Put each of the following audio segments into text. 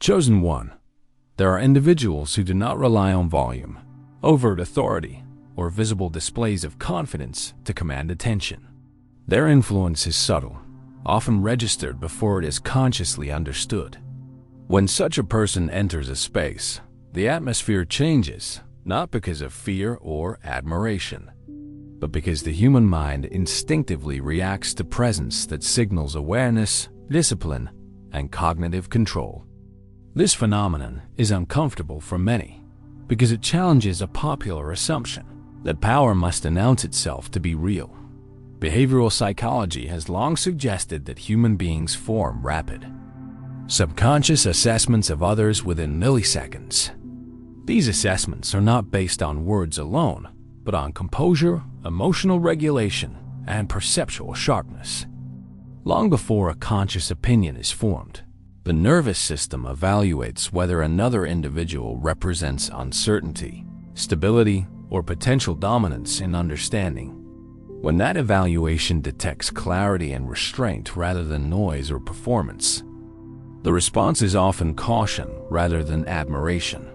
Chosen one. There are individuals who do not rely on volume, overt authority, or visible displays of confidence to command attention. Their influence is subtle, often registered before it is consciously understood. When such a person enters a space, the atmosphere changes, not because of fear or admiration, but because the human mind instinctively reacts to presence that signals awareness, discipline, and cognitive control. This phenomenon is uncomfortable for many because it challenges a popular assumption that power must announce itself to be real. Behavioral psychology has long suggested that human beings form rapid, subconscious assessments of others within milliseconds. These assessments are not based on words alone, but on composure, emotional regulation, and perceptual sharpness. Long before a conscious opinion is formed, the nervous system evaluates whether another individual represents uncertainty, stability, or potential dominance in understanding. When that evaluation detects clarity and restraint rather than noise or performance, the response is often caution rather than admiration.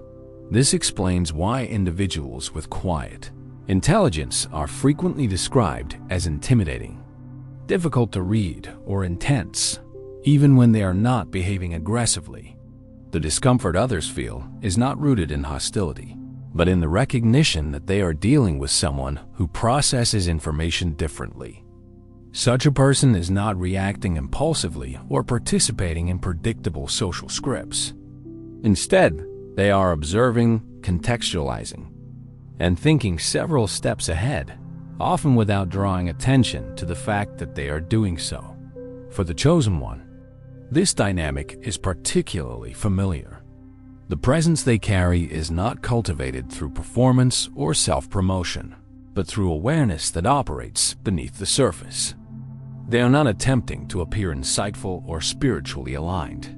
This explains why individuals with quiet intelligence are frequently described as intimidating, difficult to read, or intense, even when they are not behaving aggressively. The discomfort others feel is not rooted in hostility, but in the recognition that they are dealing with someone who processes information differently. Such a person is not reacting impulsively or participating in predictable social scripts. Instead, they are observing, contextualizing, and thinking several steps ahead, often without drawing attention to the fact that they are doing so. For the chosen one, this dynamic is particularly familiar. The presence they carry is not cultivated through performance or self-promotion, but through awareness that operates beneath the surface. They are not attempting to appear insightful or spiritually aligned.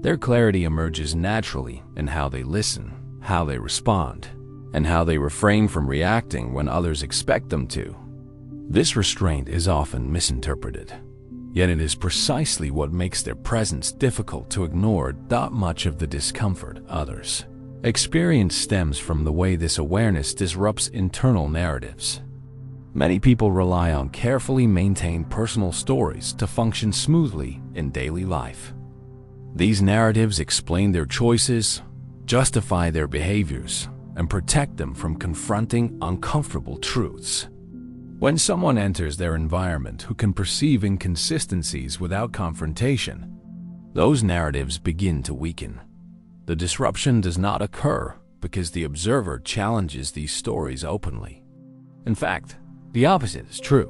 Their clarity emerges naturally in how they listen, how they respond, and how they refrain from reacting when others expect them to. This restraint is often misinterpreted, yet it is precisely what makes their presence difficult to ignore. Much of the discomfort others experience stems from the way this awareness disrupts internal narratives. Many people rely on carefully maintained personal stories to function smoothly in daily life. These narratives explain their choices, justify their behaviors, and protect them from confronting uncomfortable truths. When someone enters their environment who can perceive inconsistencies without confrontation, those narratives begin to weaken. The disruption does not occur because the observer challenges these stories openly. In fact, the opposite is true.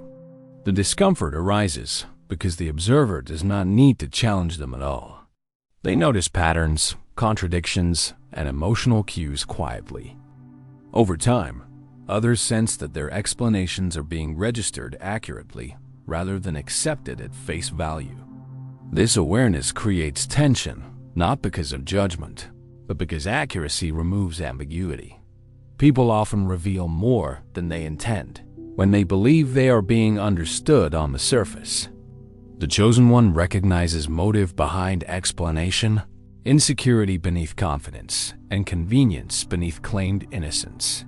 The discomfort arises because the observer does not need to challenge them at all. They notice patterns, contradictions, and emotional cues quietly. Over time, others sense that their explanations are being registered accurately rather than accepted at face value. This awareness creates tension, not because of judgment, but because accuracy removes ambiguity. People often reveal more than they intend when they believe they are being understood on the surface. The chosen one recognizes motive behind explanation, insecurity beneath confidence, and convenience beneath claimed innocence.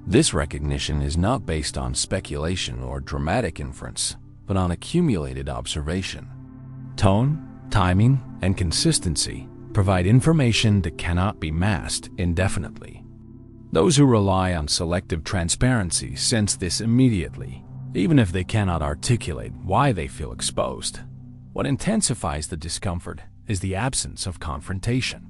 This recognition is not based on speculation or dramatic inference, but on accumulated observation. Tone, timing, and consistency provide information that cannot be masked indefinitely. Those who rely on selective transparency sense this immediately, even if they cannot articulate why they feel exposed. What intensifies the discomfort is the absence of confrontation.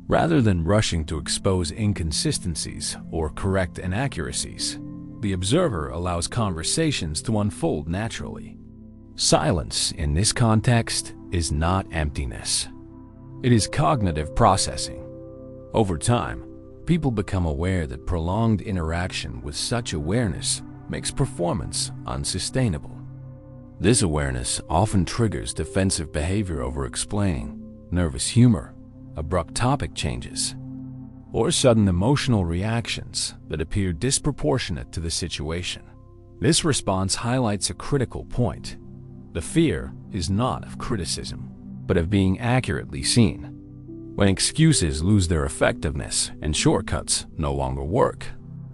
Rather than rushing to expose inconsistencies or correct inaccuracies, the observer allows conversations to unfold naturally. Silence in this context is not emptiness. It is cognitive processing. Over time, people become aware that prolonged interaction with such awareness makes performance unsustainable. This awareness often triggers defensive behavior over explaining, nervous humor, abrupt topic changes, or sudden emotional reactions that appear disproportionate to the situation. This response highlights a critical point. The fear is not of criticism, but of being accurately seen. When excuses lose their effectiveness and shortcuts no longer work,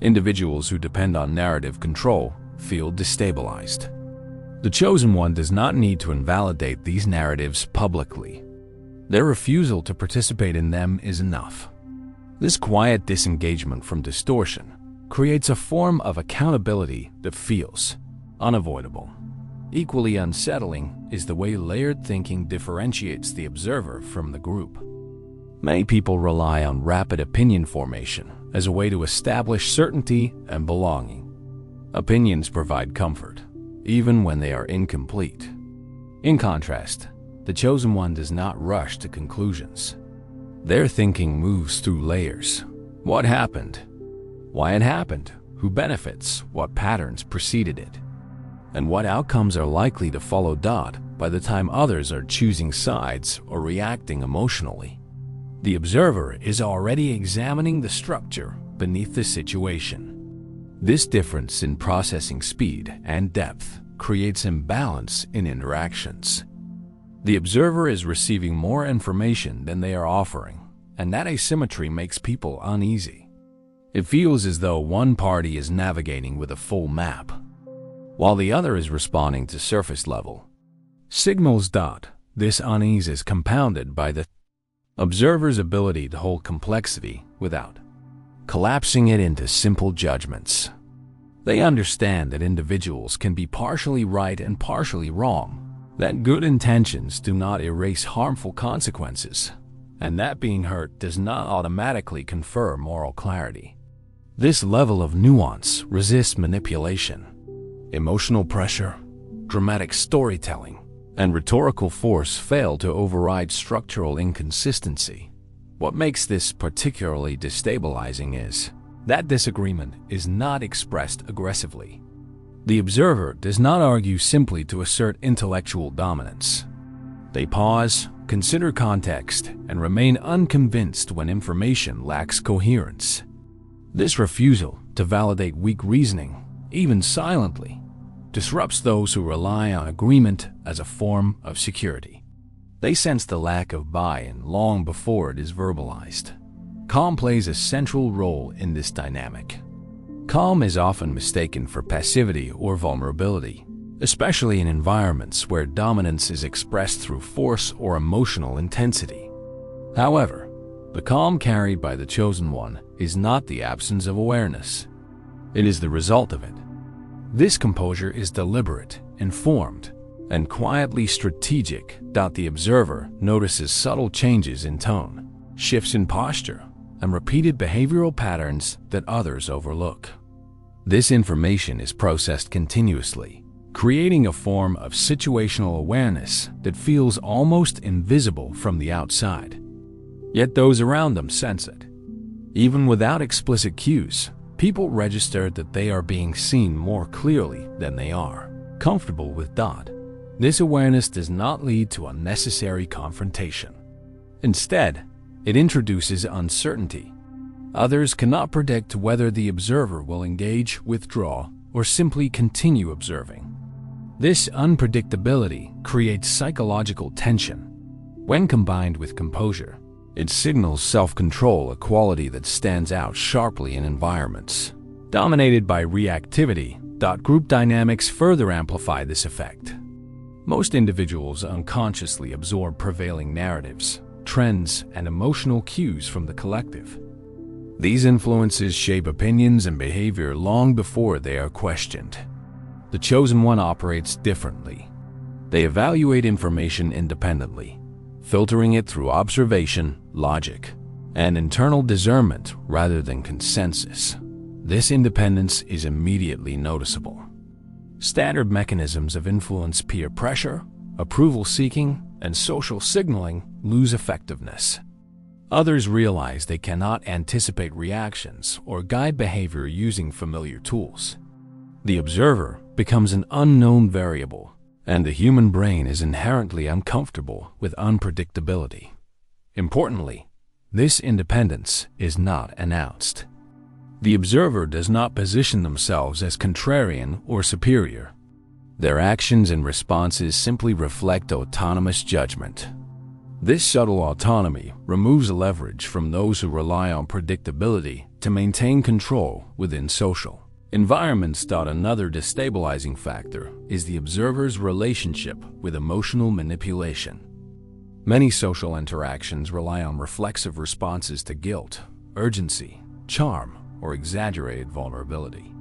individuals who depend on narrative control feel destabilized. The chosen one does not need to invalidate these narratives publicly. Their refusal to participate in them is enough. This quiet disengagement from distortion creates a form of accountability that feels unavoidable. Equally unsettling is the way layered thinking differentiates the observer from the group. Many people rely on rapid opinion formation as a way to establish certainty and belonging. Opinions provide comfort, even when they are incomplete. In contrast, the chosen one does not rush to conclusions. Their thinking moves through layers. What happened? Why it happened? Who benefits? What patterns preceded it? And what outcomes are likely to follow by the time others are choosing sides or reacting emotionally. The observer is already examining the structure beneath the situation. This difference in processing speed and depth creates imbalance in interactions. The observer is receiving more information than they are offering, and that asymmetry makes people uneasy. It feels as though one party is navigating with a full map, while the other is responding to surface level signals. This unease is compounded by the observer's ability to hold complexity without collapsing it into simple judgments. They understand that individuals can be partially right and partially wrong, that good intentions do not erase harmful consequences, and that being hurt does not automatically confer moral clarity. This level of nuance resists manipulation. Emotional pressure, dramatic storytelling, and rhetorical force fail to override structural inconsistency. What makes this particularly destabilizing is that disagreement is not expressed aggressively. The observer does not argue simply to assert intellectual dominance. They pause, consider context, and remain unconvinced when information lacks coherence. This refusal to validate weak reasoning, even silently, disrupts those who rely on agreement as a form of security. They sense the lack of buy-in long before it is verbalized. Calm plays a central role in this dynamic. Calm is often mistaken for passivity or vulnerability, especially in environments where dominance is expressed through force or emotional intensity. However, the calm carried by the chosen one is not the absence of awareness. It is the result of it. This composure is deliberate, informed, and quietly strategic. The observer notices subtle changes in tone, shifts in posture, and repeated behavioral patterns that others overlook. This information is processed continuously, creating a form of situational awareness that feels almost invisible from the outside. Yet those around them sense it. Even without explicit cues, people register that they are being seen more clearly than they are comfortable with. This awareness does not lead to unnecessary confrontation. Instead, it introduces uncertainty. Others cannot predict whether the observer will engage, withdraw, or simply continue observing. This unpredictability creates psychological tension. When combined with composure, it signals self-control, a quality that stands out sharply in environments dominated by reactivity. Group dynamics further amplify this effect. Most individuals unconsciously absorb prevailing narratives, trends, and emotional cues from the collective. These influences shape opinions and behavior long before they are questioned. The chosen one operates differently. They evaluate information independently, filtering it through observation, logic, and internal discernment rather than consensus. This independence is immediately noticeable. Standard mechanisms of influence, peer pressure, approval seeking, and social signaling lose effectiveness. Others realize they cannot anticipate reactions or guide behavior using familiar tools. The observer becomes an unknown variable, and the human brain is inherently uncomfortable with unpredictability. Importantly, this independence is not announced. The observer does not position themselves as contrarian or superior. Their actions and responses simply reflect autonomous judgment. This subtle autonomy removes leverage from those who rely on predictability to maintain control within social environments. Another destabilizing factor is the observer's relationship with emotional manipulation. Many social interactions rely on reflexive responses to guilt, urgency, charm, or exaggerated vulnerability.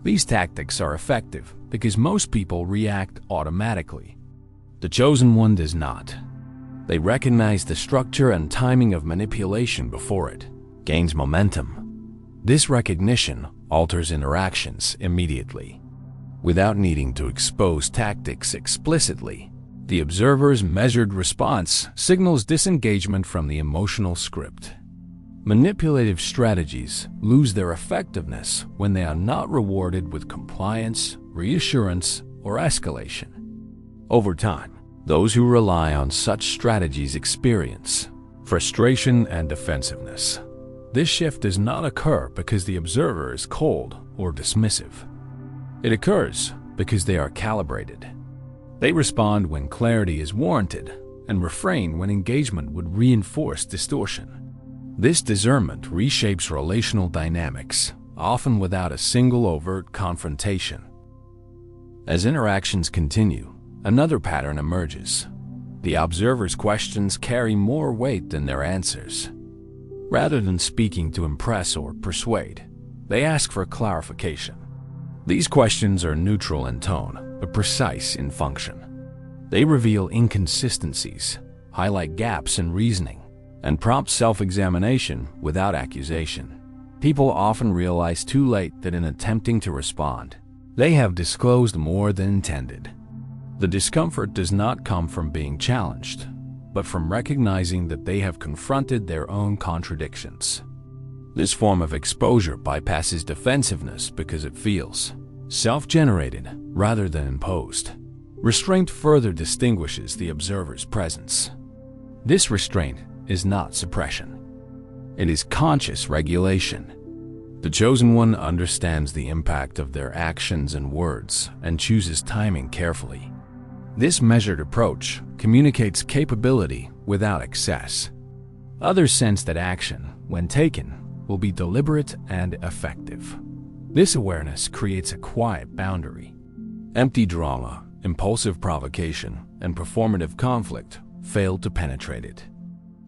These tactics are effective because most people react automatically. The chosen one does not. They recognize the structure and timing of manipulation before it gains momentum. This recognition alters interactions immediately. Without needing to expose tactics explicitly, the observer's measured response signals disengagement from the emotional script. Manipulative strategies lose their effectiveness when they are not rewarded with compliance, reassurance, or escalation. Over time, those who rely on such strategies experience frustration and defensiveness. This shift does not occur because the observer is cold or dismissive. It occurs because they are calibrated. They respond when clarity is warranted and refrain when engagement would reinforce distortion. This discernment reshapes relational dynamics, often without a single overt confrontation. As interactions continue, another pattern emerges. The observer's questions carry more weight than their answers. Rather than speaking to impress or persuade, they ask for clarification. These questions are neutral in tone, but precise in function. They reveal inconsistencies, highlight gaps in reasoning, and prompt self-examination without accusation. People often realize too late that in attempting to respond, they have disclosed more than intended. The discomfort does not come from being challenged, but from recognizing that they have confronted their own contradictions. This form of exposure bypasses defensiveness because it feels self-generated rather than imposed. Restraint further distinguishes the observer's presence. This restraint is not suppression. It is conscious regulation. The chosen one understands the impact of their actions and words and chooses timing carefully. This measured approach communicates capability without excess. Others sense that action, when taken, will be deliberate and effective. This awareness creates a quiet boundary. Empty drama, impulsive provocation, and performative conflict fail to penetrate it.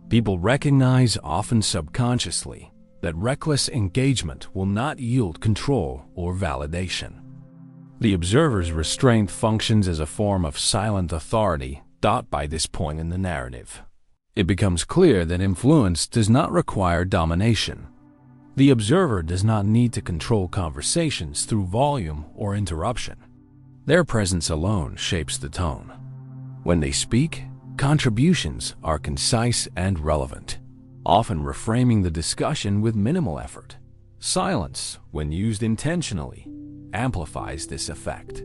People recognize, often subconsciously, that reckless engagement will not yield control or validation. The observer's restraint functions as a form of silent authority. By this point in the narrative, it becomes clear that influence does not require domination. The observer does not need to control conversations through volume or interruption. Their presence alone shapes the tone. When they speak, contributions are concise and relevant, often reframing the discussion with minimal effort. Silence, when used intentionally, amplifies this effect.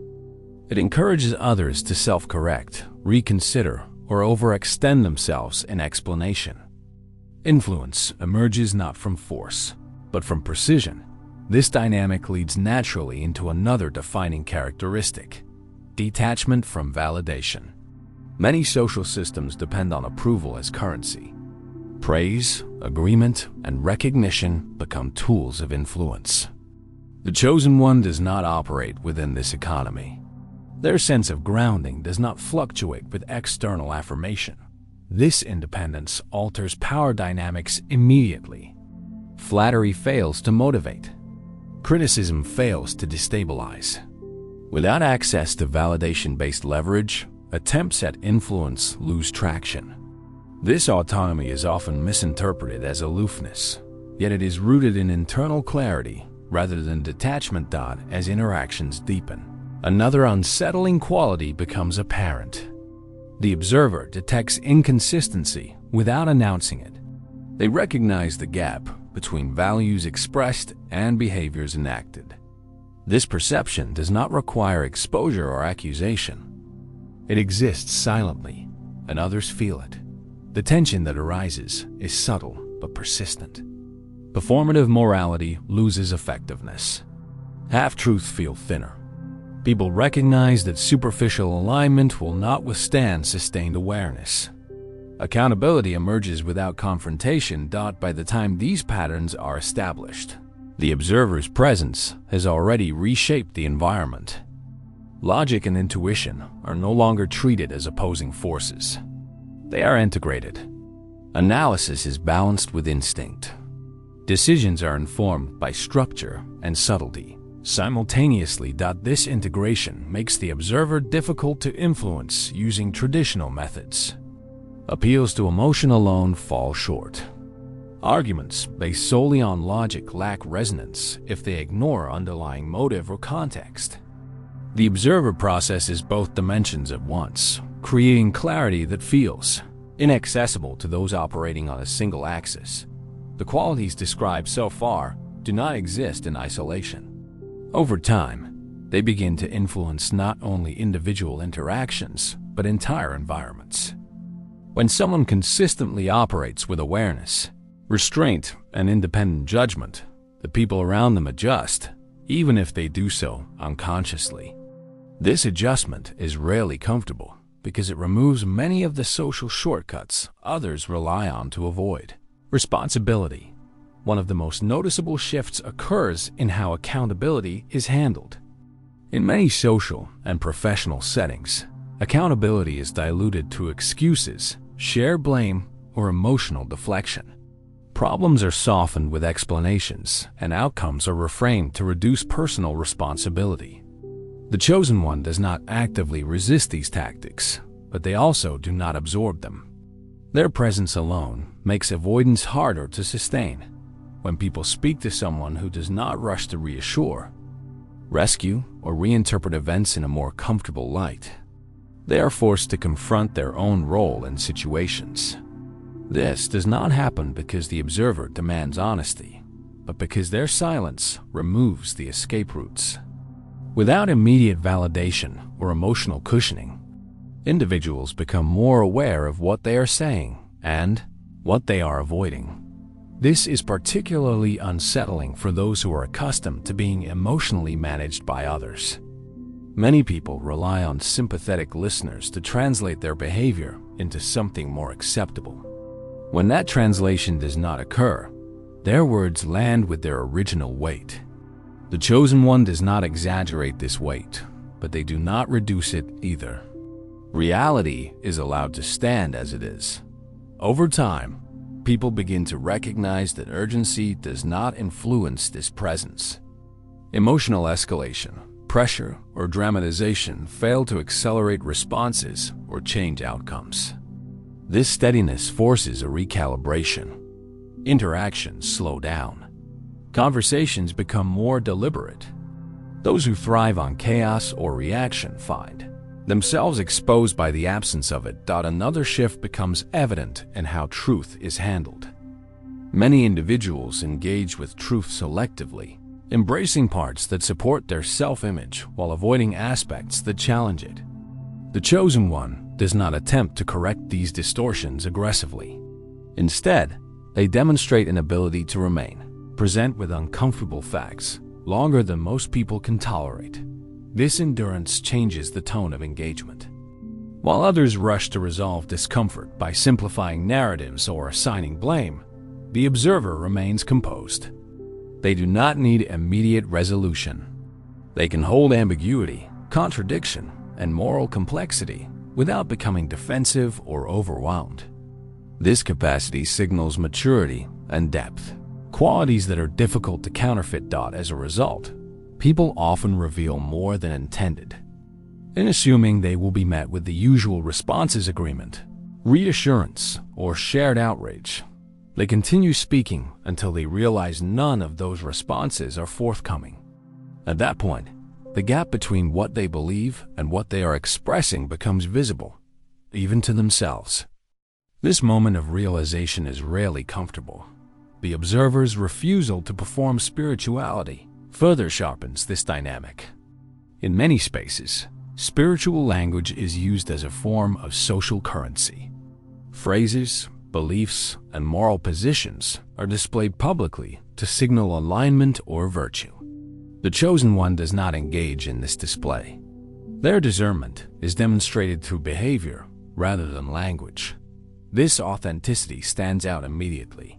It encourages others to self-correct, reconsider, or overextend themselves in explanation. Influence emerges not from force, but from precision. This dynamic leads naturally into another defining characteristic: detachment from validation. Many social systems depend on approval as currency. Praise, agreement, and recognition become tools of influence. The chosen one does not operate within this economy. Their sense of grounding does not fluctuate with external affirmation. This independence alters power dynamics immediately. Flattery fails to motivate. Criticism fails to destabilize. Without access to validation-based leverage, attempts at influence lose traction. This autonomy is often misinterpreted as aloofness, yet it is rooted in internal clarity rather than detachment. As interactions deepen, another unsettling quality becomes apparent. The observer detects inconsistency without announcing it. They recognize the gap between values expressed and behaviors enacted. This perception does not require exposure or accusation. It exists silently, and others feel it. The tension that arises is subtle but persistent. Performative morality loses effectiveness. Half-truths feel thinner. People recognize that superficial alignment will not withstand sustained awareness. Accountability emerges without confrontation. By the time these patterns are established, the observer's presence has already reshaped the environment. Logic and intuition are no longer treated as opposing forces. They are integrated. Analysis is balanced with instinct. Decisions are informed by structure and subtlety. Simultaneously, this integration makes the observer difficult to influence using traditional methods. Appeals to emotion alone fall short. Arguments based solely on logic lack resonance if they ignore underlying motive or context. The observer processes both dimensions at once, creating clarity that feels inaccessible to those operating on a single axis. The qualities described so far do not exist in isolation. Over time, they begin to influence not only individual interactions, but entire environments. When someone consistently operates with awareness, restraint, and independent judgment, the people around them adjust, even if they do so unconsciously. This adjustment is rarely comfortable because it removes many of the social shortcuts others rely on to avoid. Responsibility. One of the most noticeable shifts occurs in how accountability is handled. In many social and professional settings, accountability is diluted to excuses, shared blame, or emotional deflection. Problems are softened with explanations, and outcomes are reframed to reduce personal responsibility. The chosen one does not actively resist these tactics, but they also do not absorb them. Their presence alone makes avoidance harder to sustain. When people speak to someone who does not rush to reassure, rescue, or reinterpret events in a more comfortable light, they are forced to confront their own role in situations. This does not happen because the observer demands honesty, but because their silence removes the escape routes. Without immediate validation or emotional cushioning, individuals become more aware of what they are saying and what they are avoiding. This is particularly unsettling for those who are accustomed to being emotionally managed by others. Many people rely on sympathetic listeners to translate their behavior into something more acceptable. When that translation does not occur, their words land with their original weight. The chosen one does not exaggerate this weight, but they do not reduce it either. Reality is allowed to stand as it is. Over time, people begin to recognize that urgency does not influence this presence. Emotional escalation, pressure, or dramatization fail to accelerate responses or change outcomes. This steadiness forces a recalibration. Interactions slow down. Conversations become more deliberate. Those who thrive on chaos or reaction find themselves exposed by the absence of it. Another shift becomes evident in how truth is handled. Many individuals engage with truth selectively, embracing parts that support their self-image while avoiding aspects that challenge it. The chosen one does not attempt to correct these distortions aggressively. Instead, they demonstrate an ability to remain present with uncomfortable facts longer than most people can tolerate. This endurance changes the tone of engagement. While others rush to resolve discomfort by simplifying narratives or assigning blame, the observer remains composed. They do not need immediate resolution. They can hold ambiguity, contradiction, and moral complexity without becoming defensive or overwhelmed. This capacity signals maturity and depth, qualities that are difficult to counterfeit. As a result, people often reveal more than intended. In assuming they will be met with the usual responses agreement, reassurance, or shared outrage, they continue speaking until they realize none of those responses are forthcoming. At that point, the gap between what they believe and what they are expressing becomes visible, even to themselves. This moment of realization is rarely comfortable. The observer's refusal to perform spirituality further sharpens this dynamic. In many spaces, spiritual language is used as a form of social currency. Phrases, beliefs, and moral positions are displayed publicly to signal alignment or virtue. The chosen one does not engage in this display. Their discernment is demonstrated through behavior rather than language. This authenticity stands out immediately.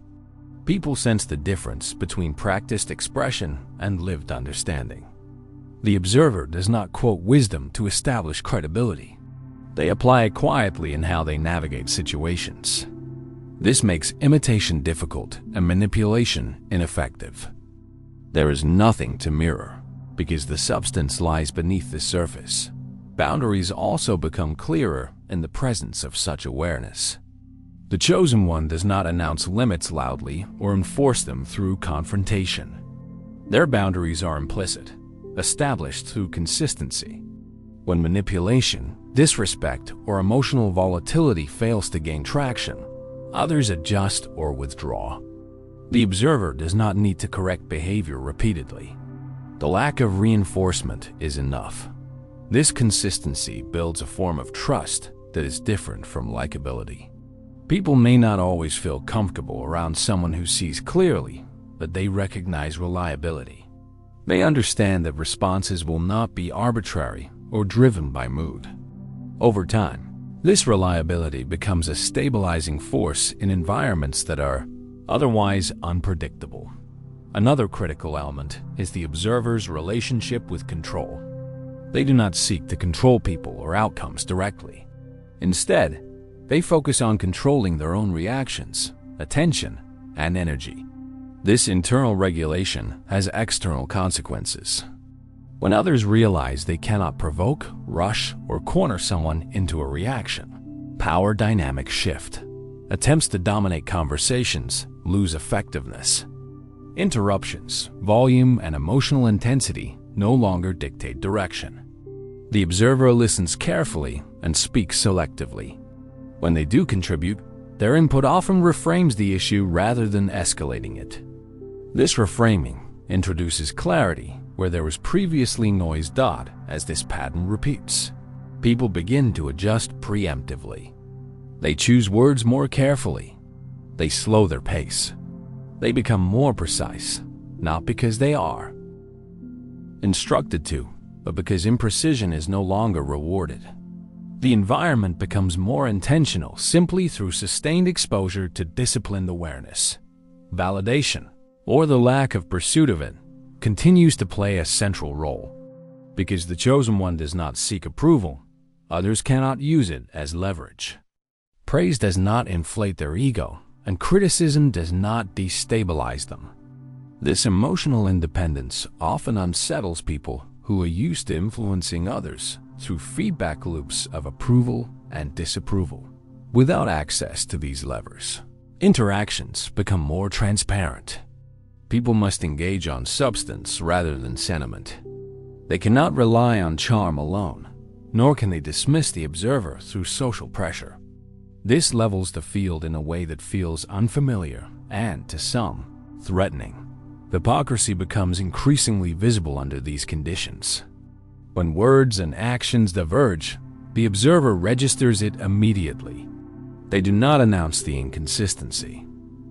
People sense the difference between practiced expression and lived understanding. The observer does not quote wisdom to establish credibility. They apply it quietly in how they navigate situations. This makes imitation difficult and manipulation ineffective. There is nothing to mirror because the substance lies beneath the surface. Boundaries also become clearer in the presence of such awareness. The chosen one does not announce limits loudly or enforce them through confrontation. Their boundaries are implicit, established through consistency. When manipulation, disrespect, or emotional volatility fails to gain traction, others adjust or withdraw. The observer does not need to correct behavior repeatedly. The lack of reinforcement is enough. This consistency builds a form of trust that is different from likability. People may not always feel comfortable around someone who sees clearly, but they recognize reliability. They understand that responses will not be arbitrary or driven by mood. Over time, this reliability becomes a stabilizing force in environments that are otherwise unpredictable. Another critical element is the observer's relationship with control. They do not seek to control people or outcomes directly. Instead, they focus on controlling their own reactions, attention, and energy. This internal regulation has external consequences. When others realize they cannot provoke, rush, or corner someone into a reaction, power dynamics shift. Attempts to dominate conversations lose effectiveness. Interruptions, volume, and emotional intensity no longer dictate direction. The observer listens carefully and speaks selectively. When they do contribute, their input often reframes the issue rather than escalating it. This reframing introduces clarity where there was previously noise. As this pattern repeats, people begin to adjust preemptively. They choose words more carefully. They slow their pace. They become more precise, not because they are instructed to, but because imprecision is no longer rewarded. The environment becomes more intentional simply through sustained exposure to disciplined awareness. Validation, or the lack of pursuit of it, continues to play a central role. Because the chosen one does not seek approval, others cannot use it as leverage. Praise does not inflate their ego, and criticism does not destabilize them. This emotional independence often unsettles people who are used to influencing others through feedback loops of approval and disapproval. Without access to these levers, interactions become more transparent. People must engage on substance rather than sentiment. They cannot rely on charm alone, nor can they dismiss the observer through social pressure. This levels the field in a way that feels unfamiliar and, to some, threatening. Hypocrisy becomes increasingly visible under these conditions. When words and actions diverge, the observer registers it immediately. They do not announce the inconsistency,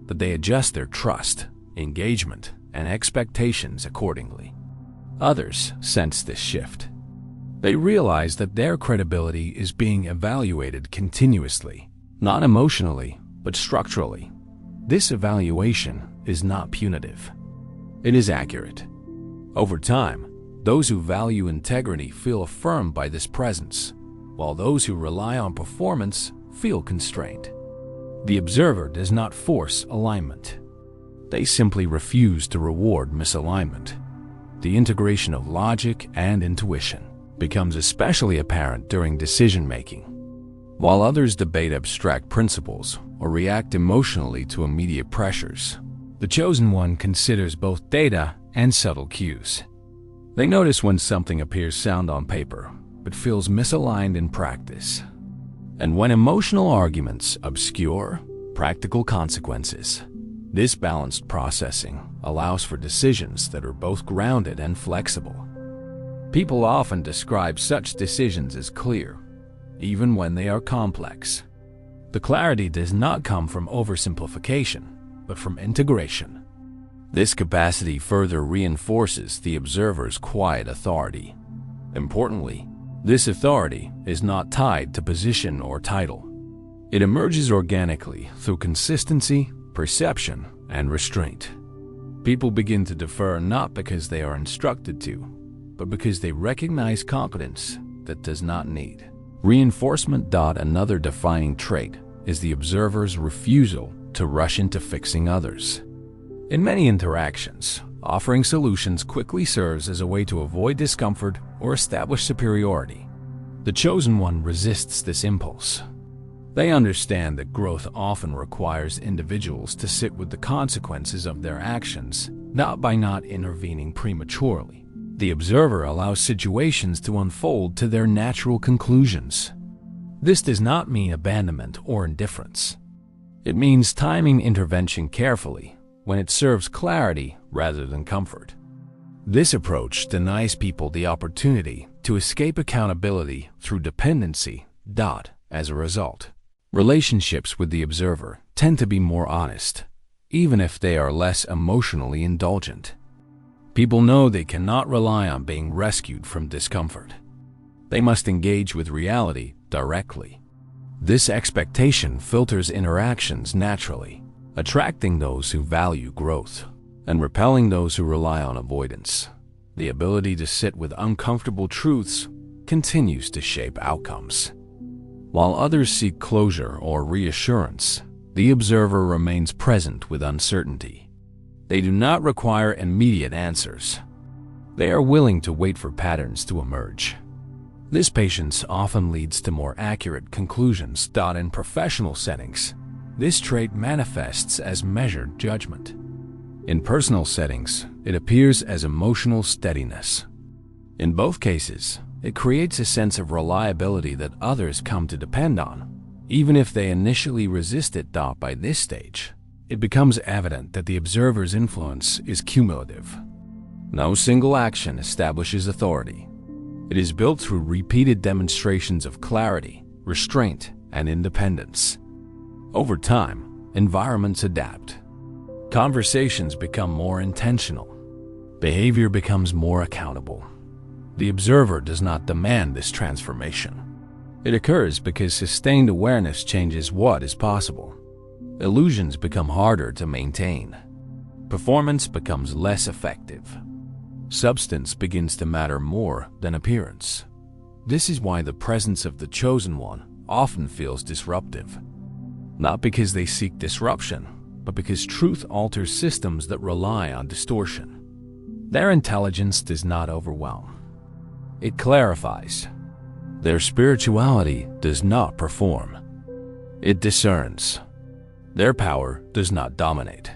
but they adjust their trust, engagement, and expectations accordingly. Others sense this shift. They realize that their credibility is being evaluated continuously, not emotionally, but structurally. This evaluation is not punitive. It is accurate. Over time, those who value integrity feel affirmed by this presence, while those who rely on performance feel constrained. The observer does not force alignment. They simply refuse to reward misalignment. The integration of logic and intuition becomes especially apparent during decision-making. While others debate abstract principles or react emotionally to immediate pressures, the chosen one considers both data and subtle cues. They notice when something appears sound on paper, but feels misaligned in practice, and when emotional arguments obscure practical consequences. This balanced processing allows for decisions that are both grounded and flexible. People often describe such decisions as clear, even when they are complex. The clarity does not come from oversimplification, but from integration. This capacity further reinforces the observer's quiet authority. Importantly, this authority is not tied to position or title. It emerges organically through consistency, perception, and restraint. People begin to defer not because they are instructed to, but because they recognize competence that does not need reinforcement. Another defining trait is the observer's refusal to rush into fixing others. In many interactions, offering solutions quickly serves as a way to avoid discomfort or establish superiority. The chosen one resists this impulse. They understand that growth often requires individuals to sit with the consequences of their actions, not by not intervening prematurely. The observer allows situations to unfold to their natural conclusions. This does not mean abandonment or indifference. It means timing intervention carefully when it serves clarity rather than comfort. This approach denies people the opportunity to escape accountability through dependency. As a result, relationships with the observer tend to be more honest, even if they are less emotionally indulgent. People know they cannot rely on being rescued from discomfort. They must engage with reality directly. This expectation filters interactions naturally, attracting those who value growth and repelling those who rely on avoidance. The ability to sit with uncomfortable truths continues to shape outcomes. While others seek closure or reassurance, the observer remains present with uncertainty. They do not require immediate answers. They are willing to wait for patterns to emerge. This patience often leads to more accurate conclusions. In professional settings, this trait manifests as measured judgment. In personal settings, it appears as emotional steadiness. In both cases, it creates a sense of reliability that others come to depend on, even if they initially resist it. By this stage, it becomes evident that the observer's influence is cumulative. No single action establishes authority. It is built through repeated demonstrations of clarity, restraint, and independence. Over time, environments adapt. Conversations become more intentional. Behavior becomes more accountable. The observer does not demand this transformation. It occurs because sustained awareness changes what is possible. Illusions become harder to maintain. Performance becomes less effective. Substance begins to matter more than appearance. This is why the presence of the chosen one often feels disruptive. Not because they seek disruption, but because truth alters systems that rely on distortion. Their intelligence does not overwhelm. It clarifies. Their spirituality does not perform. It discerns. Their power does not dominate.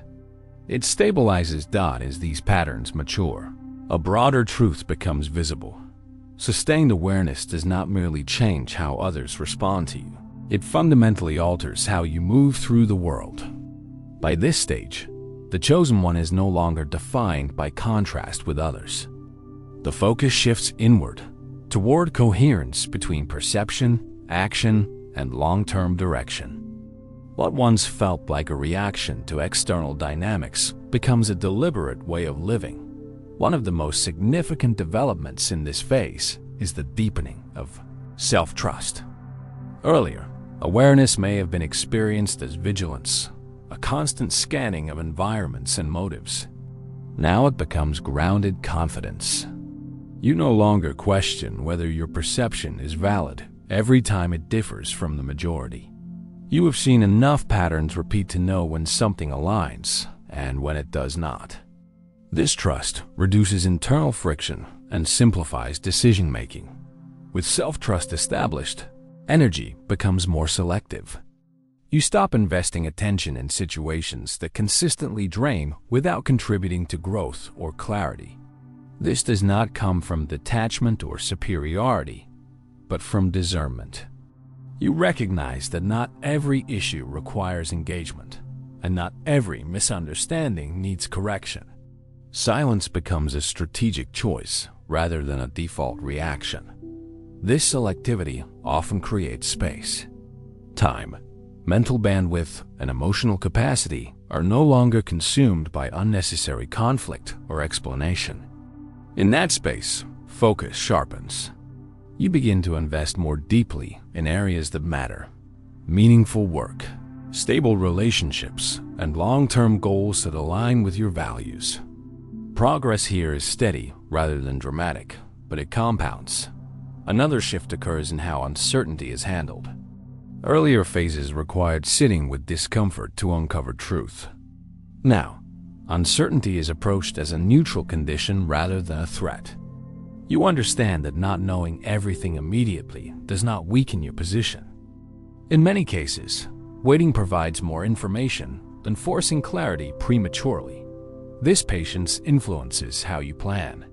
It stabilizes. As these patterns mature, a broader truth becomes visible. Sustained awareness does not merely change how others respond to you. It fundamentally alters how you move through the world. By this stage, the chosen one is no longer defined by contrast with others. The focus shifts inward, toward coherence between perception, action, and long-term direction. What once felt like a reaction to external dynamics becomes a deliberate way of living. One of the most significant developments in this phase is the deepening of self-trust. Earlier, awareness may have been experienced as vigilance, a constant scanning of environments and motives. Now it becomes grounded confidence. You no longer question whether your perception is valid every time it differs from the majority. You have seen enough patterns repeat to know when something aligns and when it does not. This trust reduces internal friction and simplifies decision-making. With self-trust established, energy becomes more selective. You stop investing attention in situations that consistently drain without contributing to growth or clarity. This does not come from detachment or superiority, but from discernment. You recognize that not every issue requires engagement, and not every misunderstanding needs correction. Silence becomes a strategic choice rather than a default reaction. This selectivity often creates space. Time, mental bandwidth, and emotional capacity are no longer consumed by unnecessary conflict or explanation. In that space, focus sharpens. You begin to invest more deeply in areas that matter. meaningful work, stable relationships, and long-term goals that align with your values. Progress here is steady rather than dramatic, but it compounds. Another shift occurs in how uncertainty is handled. Earlier phases required sitting with discomfort to uncover truth. Now, uncertainty is approached as a neutral condition rather than a threat. You understand that not knowing everything immediately does not weaken your position. In many cases, waiting provides more information than forcing clarity prematurely. This patience influences how you plan.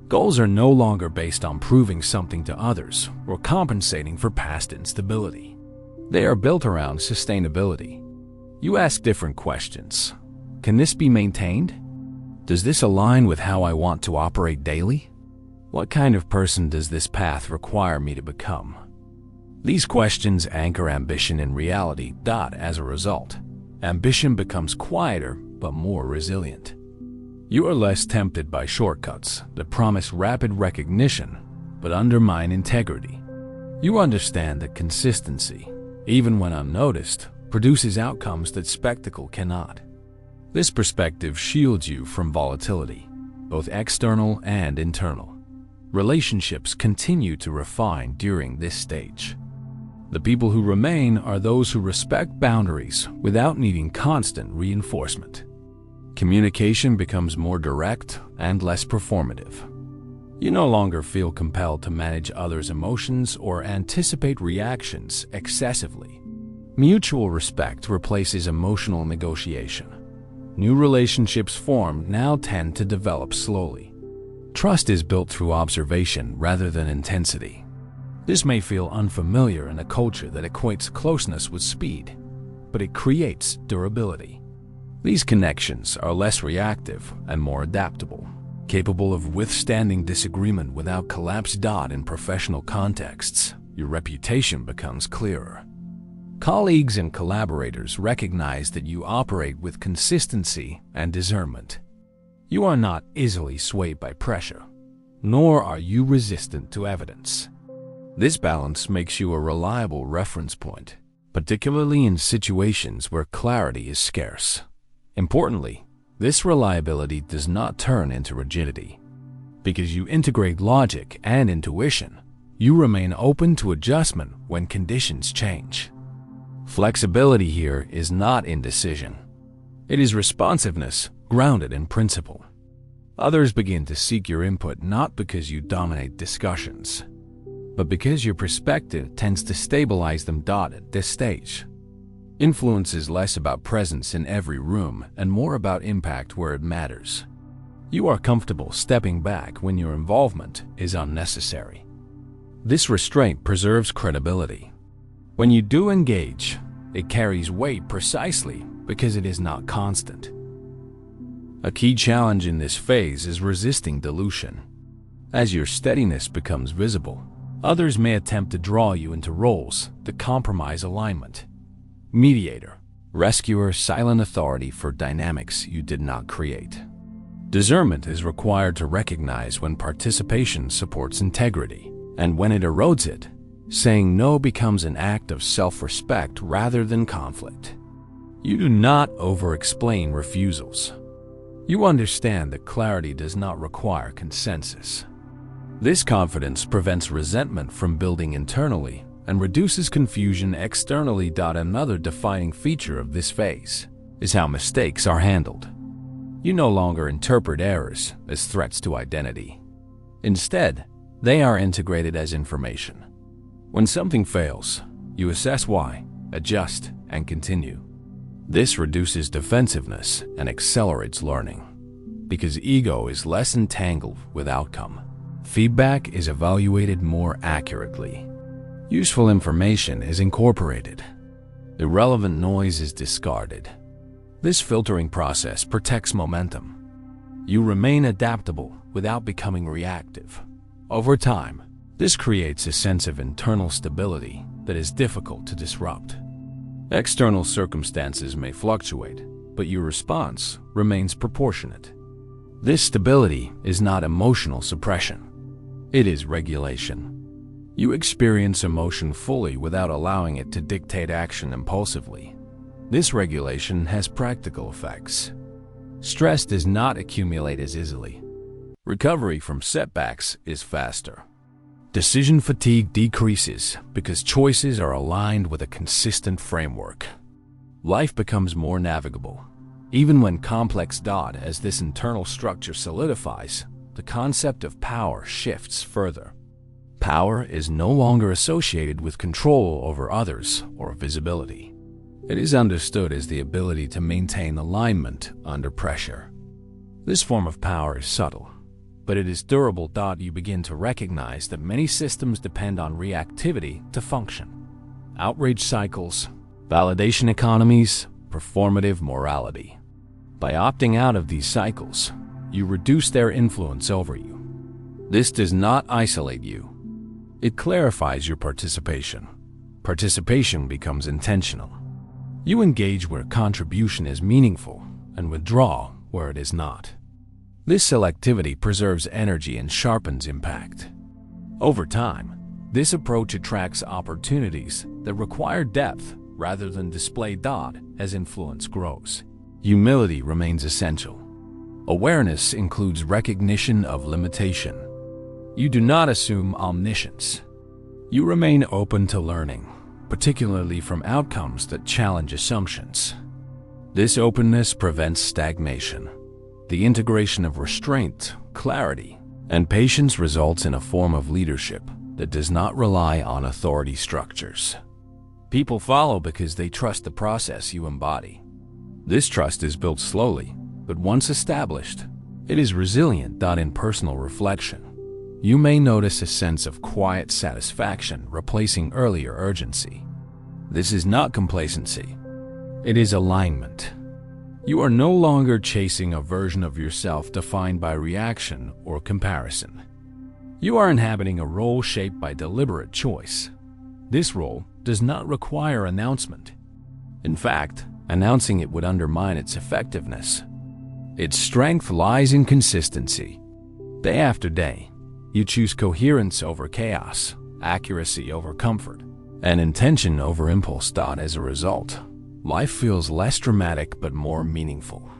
Goals are no longer based on proving something to others or compensating for past instability. They are built around sustainability. You ask different questions. Can this be maintained? Does this align with how I want to operate daily? What kind of person does this path require me to become? These questions anchor ambition in reality. As a result, ambition becomes quieter but more resilient. You are less tempted by shortcuts that promise rapid recognition but undermine integrity. You understand that consistency, even when unnoticed, produces outcomes that spectacle cannot. This perspective shields you from volatility, both external and internal. Relationships continue to refine during this stage. The people who remain are those who respect boundaries without needing constant reinforcement. Communication becomes more direct and less performative. You no longer feel compelled to manage others' emotions or anticipate reactions excessively. Mutual respect replaces emotional negotiation. New relationships formed now tend to develop slowly. Trust is built through observation rather than intensity. This may feel unfamiliar in a culture that equates closeness with speed, but it creates durability. These connections are less reactive and more adaptable, capable of withstanding disagreement without collapse. In professional contexts, your reputation becomes clearer. Colleagues and collaborators recognize that you operate with consistency and discernment. You are not easily swayed by pressure, nor are you resistant to evidence. This balance makes you a reliable reference point, particularly in situations where clarity is scarce. Importantly, this reliability does not turn into rigidity. Because you integrate logic and intuition, you remain open to adjustment when conditions change. Flexibility here is not indecision. It is responsiveness grounded in principle. Others begin to seek your input not because you dominate discussions, but because your perspective tends to stabilize them. At this stage, influence is less about presence in every room and more about impact where it matters. You are comfortable stepping back when your involvement is unnecessary. This restraint preserves credibility. When you do engage, it carries weight precisely because it is not constant. A key challenge in this phase is resisting dilution. As your steadiness becomes visible, others may attempt to draw you into roles that compromise alignment. Mediator, rescuer, silent authority for dynamics you did not create. Discernment is required to recognize when participation supports integrity, and when it erodes it, saying no becomes an act of self-respect rather than conflict. You do not over-explain refusals. You understand that clarity does not require consensus. This confidence prevents resentment from building internally and reduces confusion externally. Another defining feature of this phase is how mistakes are handled. You no longer interpret errors as threats to identity. Instead, they are integrated as information. When something fails, you assess why, adjust, and continue. This reduces defensiveness and accelerates learning. Because ego is less entangled with outcome, feedback is evaluated more accurately. Useful information is incorporated. Irrelevant noise is discarded. This filtering process protects momentum. You remain adaptable without becoming reactive. Over time, this creates a sense of internal stability that is difficult to disrupt. External circumstances may fluctuate, but your response remains proportionate. This stability is not emotional suppression. It is regulation. You experience emotion fully without allowing it to dictate action impulsively. This regulation has practical effects. Stress does not accumulate as easily. Recovery from setbacks is faster. Decision fatigue decreases because choices are aligned with a consistent framework. Life becomes more navigable. Even when complex. As this internal structure solidifies, the concept of power shifts further. Power is no longer associated with control over others or visibility. It is understood as the ability to maintain alignment under pressure. This form of power is subtle, but it is durable. You begin to recognize that many systems depend on reactivity to function. Outrage cycles, validation economies, performative morality. By opting out of these cycles, you reduce their influence over you. This does not isolate you. It clarifies your participation. Participation becomes intentional. You engage where contribution is meaningful and withdraw where it is not. This selectivity preserves energy and sharpens impact. Over time, this approach attracts opportunities that require depth rather than display. As influence grows, humility remains essential. Awareness includes recognition of limitation. You do not assume omniscience. You remain open to learning, particularly from outcomes that challenge assumptions. This openness prevents stagnation. The integration of restraint, clarity, and patience results in a form of leadership that does not rely on authority structures. People follow because they trust the process you embody. This trust is built slowly, but once established, it is resilient. In personal reflection, you may notice a sense of quiet satisfaction replacing earlier urgency. This is not complacency. It is alignment. You are no longer chasing a version of yourself defined by reaction or comparison. You are inhabiting a role shaped by deliberate choice. This role does not require announcement. In fact, announcing it would undermine its effectiveness. Its strength lies in consistency. Day after day, you choose coherence over chaos, accuracy over comfort, and intention over impulse. As a result, life feels less dramatic but more meaningful.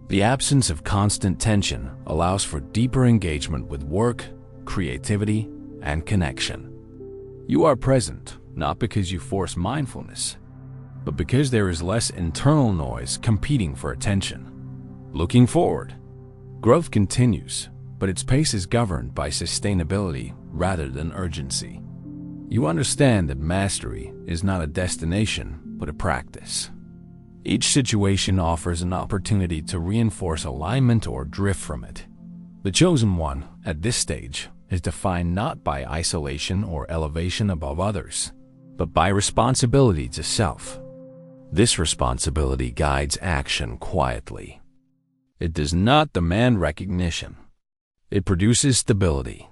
The absence of constant tension allows for deeper engagement with work, creativity, and connection. You are present not because you force mindfulness, but because there is less internal noise competing for attention. Looking forward, growth continues, but its pace is governed by sustainability rather than urgency. You understand that mastery is not a destination, but a practice. Each situation offers an opportunity to reinforce alignment or drift from it. The chosen one, at this stage, is defined not by isolation or elevation above others, but by responsibility to self. This responsibility guides action quietly. It does not demand recognition. It produces stability.